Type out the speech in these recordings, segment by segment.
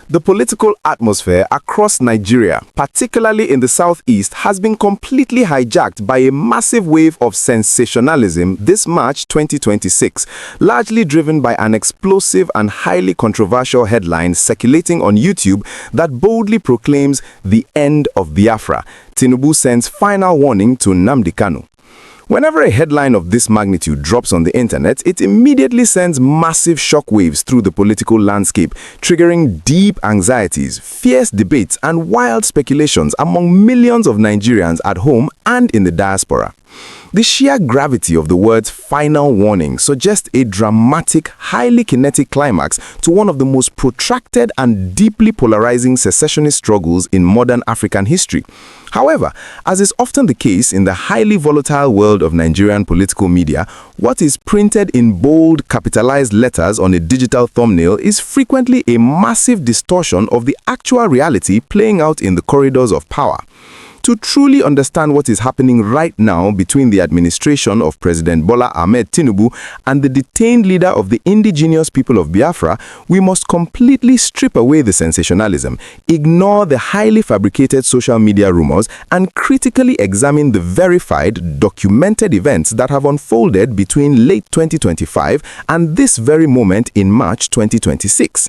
The political atmosphere across Nigeria, particularly in the southeast, has been completely hijacked by a massive wave of sensationalism this March 2026, largely driven by an explosive and highly controversial headline circulating on YouTube that boldly proclaims the end of Biafra. Tinubu sends final warning to Nnamdi Kanu. Whenever a headline of this magnitude drops on the internet, it immediately sends massive shockwaves through the political landscape, triggering deep anxieties, fierce debates, and wild speculations among millions of Nigerians at home and in the diaspora. The sheer gravity of the words final warning suggests a dramatic, highly kinetic climax to one of the most protracted and deeply polarizing secessionist struggles in modern African history. However, as is often the case in the highly volatile world of Nigerian political media, what is printed in bold, capitalized letters on a digital thumbnail is frequently a massive distortion of the actual reality playing out in the corridors of power. To truly understand what is happening right now between the administration of President Bola Ahmed Tinubu and the detained leader of the indigenous people of Biafra, we must completely strip away the sensationalism, ignore the highly fabricated social media rumors, and critically examine the verified, documented events that have unfolded between late 2025 and this very moment in March 2026.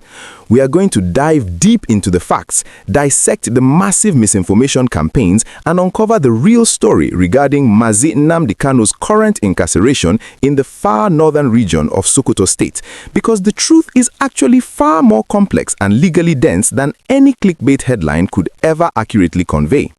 We are going to dive deep into the facts, dissect the massive misinformation campaigns, and uncover the real story regarding Mazi Nnamdi Kanu's current incarceration in the far northern region of Sokoto state, because the truth is actually far more complex and legally dense than any clickbait headline could ever accurately convey.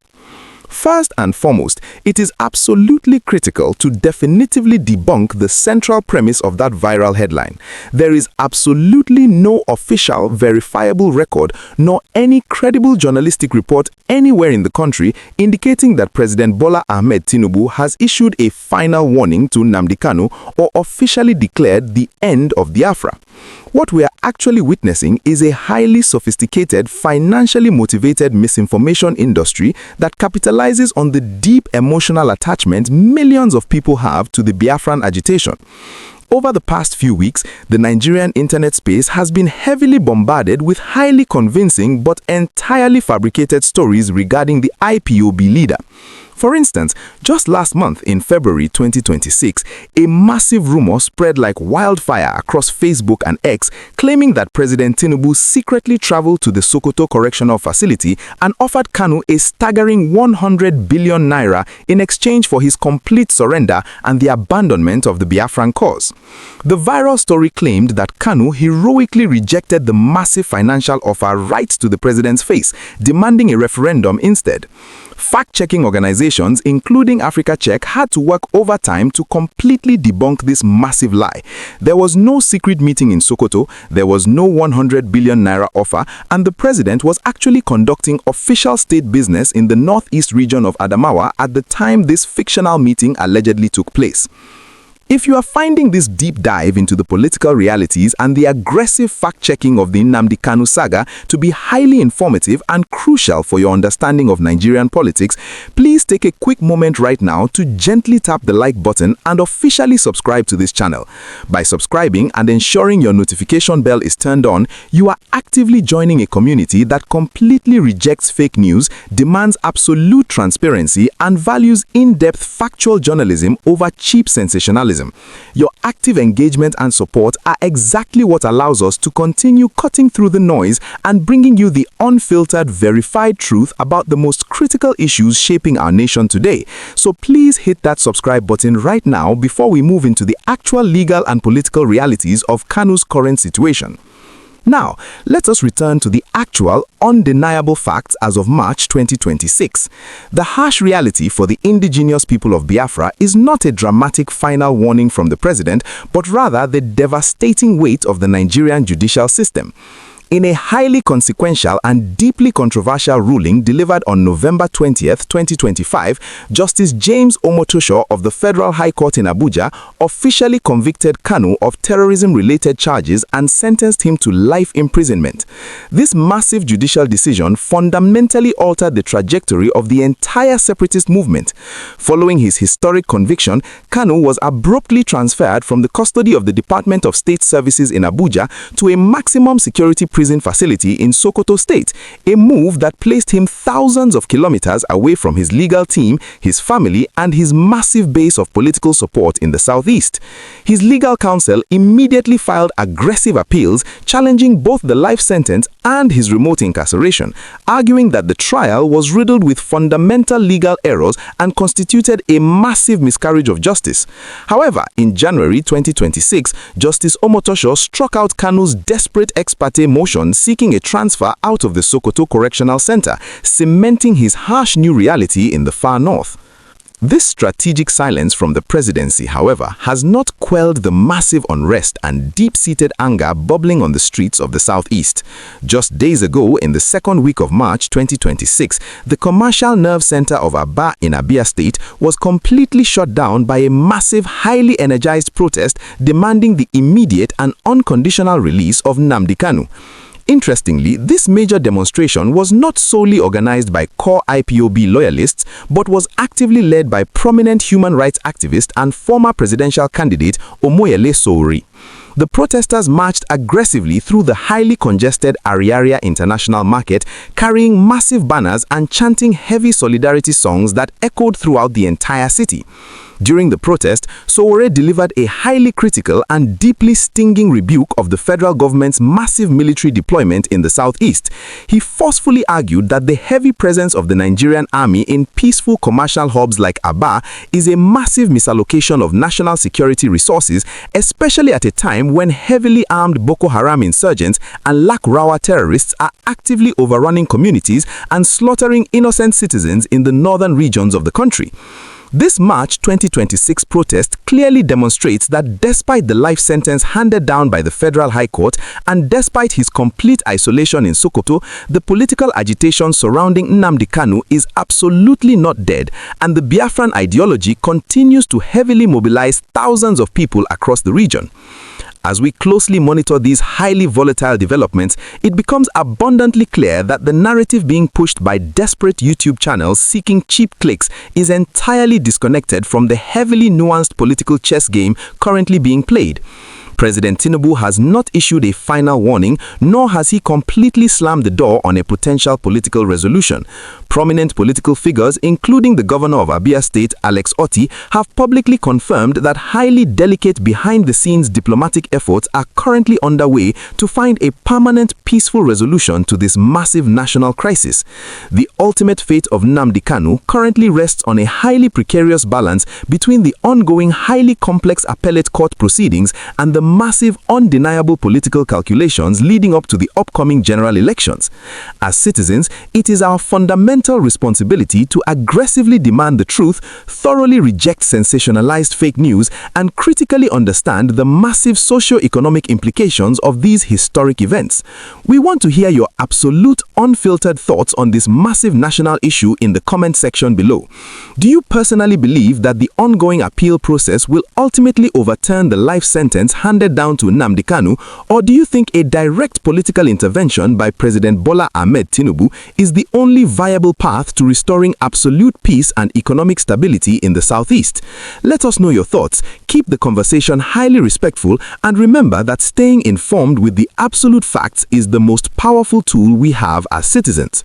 First and foremost, it is absolutely critical to definitively debunk the central premise of that viral headline. There is absolutely no official, verifiable record nor any credible journalistic report anywhere in the country indicating that President Bola Ahmed Tinubu has issued a final warning to Nnamdi Kanu or officially declared the end of Biafra. What we are actually witnessing is a highly sophisticated, financially motivated misinformation industry that capitalizes on the deep emotional attachment millions of people have to the Biafran agitation. Over the past few weeks, the Nigerian internet space has been heavily bombarded with highly convincing but entirely fabricated stories regarding the IPOB leader. For instance, just last month in February 2026, a massive rumor spread like wildfire across Facebook and X, claiming that President Tinubu secretly traveled to the Sokoto Correctional Facility and offered Kanu a staggering 100 billion naira in exchange for his complete surrender and the abandonment of the Biafran cause. The viral story claimed that Kanu heroically rejected the massive financial offer right to the president's face, demanding a referendum instead. Fact-checking organizations, including Africa Check, had to work overtime to completely debunk this massive lie. There was no secret meeting in Sokoto, there was no 100 billion naira offer, and the president was actually conducting official state business in the northeast region of Adamawa at the time this fictional meeting allegedly took place. If you are finding this deep dive into the political realities and the aggressive fact-checking of the Nnamdi Kanu saga to be highly informative and crucial for your understanding of Nigerian politics, please take a quick moment right now to gently tap the like button and officially subscribe to this channel. By subscribing and ensuring your notification bell is turned on, you are actively joining a community that completely rejects fake news, demands absolute transparency, and values in-depth factual journalism over cheap sensationalism. Your active engagement and support are exactly what allows us to continue cutting through the noise and bringing you the unfiltered, verified truth about the most critical issues shaping our nation today. So please hit that subscribe button right now before we move into the actual legal and political realities of Kanu's current situation. Now, let us return to the actual, undeniable facts as of March 2026. The harsh reality for the indigenous people of Biafra is not a dramatic final warning from the president, but rather the devastating weight of the Nigerian judicial system. In a highly consequential and deeply controversial ruling delivered on November 20th, 2025, Justice James Omotosho of the Federal High Court in Abuja officially convicted Kanu of terrorism-related charges and sentenced him to life imprisonment. This massive judicial decision fundamentally altered the trajectory of the entire separatist movement. Following his historic conviction, Kanu was abruptly transferred from the custody of the Department of State Services in Abuja to a maximum security prison facility in Sokoto State, a move that placed him thousands of kilometers away from his legal team, his family, and his massive base of political support in the southeast. His legal counsel immediately filed aggressive appeals challenging both the life sentence and his remote incarceration, arguing that the trial was riddled with fundamental legal errors and constituted a massive miscarriage of justice. However, in January 2026, Justice Omotosho struck out Kanu's desperate ex parte motion seeking a transfer out of the Sokoto Correctional Center, cementing his harsh new reality in the far north. This strategic silence from the presidency, however, has not quelled the massive unrest and deep-seated anger bubbling on the streets of the southeast. Just days ago, in the second week of March 2026, the commercial nerve center of Aba in Abia State was completely shut down by a massive, highly energized protest demanding the immediate and unconditional release of Nnamdi Kanu. Interestingly, this major demonstration was not solely organized by core IPOB loyalists, but was actively led by prominent human rights activist and former presidential candidate Omoyele Sowore. The protesters marched aggressively through the highly congested Ariaria International Market, carrying massive banners and chanting heavy solidarity songs that echoed throughout the entire city. During the protest, Sowore delivered a highly critical and deeply stinging rebuke of the federal government's massive military deployment in the southeast. He forcefully argued that the heavy presence of the Nigerian army in peaceful commercial hubs like Aba is a massive misallocation of national security resources, especially at a time when heavily armed Boko Haram insurgents and Lakrawa terrorists are actively overrunning communities and slaughtering innocent citizens in the northern regions of the country. This March 2026 protest clearly demonstrates that despite the life sentence handed down by the Federal High Court and despite his complete isolation in Sokoto, the political agitation surrounding Nnamdi Kanu is absolutely not dead, and the Biafran ideology continues to heavily mobilize thousands of people across the region. As we closely monitor these highly volatile developments, it becomes abundantly clear that the narrative being pushed by desperate YouTube channels seeking cheap clicks is entirely disconnected from the heavily nuanced political chess game currently being played. President Tinubu has not issued a final warning, nor has he completely slammed the door on a potential political resolution. Prominent political figures, including the governor of Abia State, Alex Otti, have publicly confirmed that highly delicate behind-the-scenes diplomatic efforts are currently underway to find a permanent, peaceful resolution to this massive national crisis. The ultimate fate of Nnamdi Kanu currently rests on a highly precarious balance between the ongoing highly complex appellate court proceedings and the massive, undeniable political calculations leading up to the upcoming general elections. As citizens, it is our fundamental responsibility to aggressively demand the truth, thoroughly reject sensationalized fake news, and critically understand the massive socio-economic implications of these historic events. We want to hear your absolute, unfiltered thoughts on this massive national issue in the comment section below. Do you personally believe that the ongoing appeal process will ultimately overturn the life sentence handed down to Nnamdi Kanu, or do you think a direct political intervention by President Bola Ahmed Tinubu is the only viable path to restoring absolute peace and economic stability in the southeast? Let us know your thoughts. Keep the conversation highly respectful, and remember that staying informed with the absolute facts is the most powerful tool we have as citizens.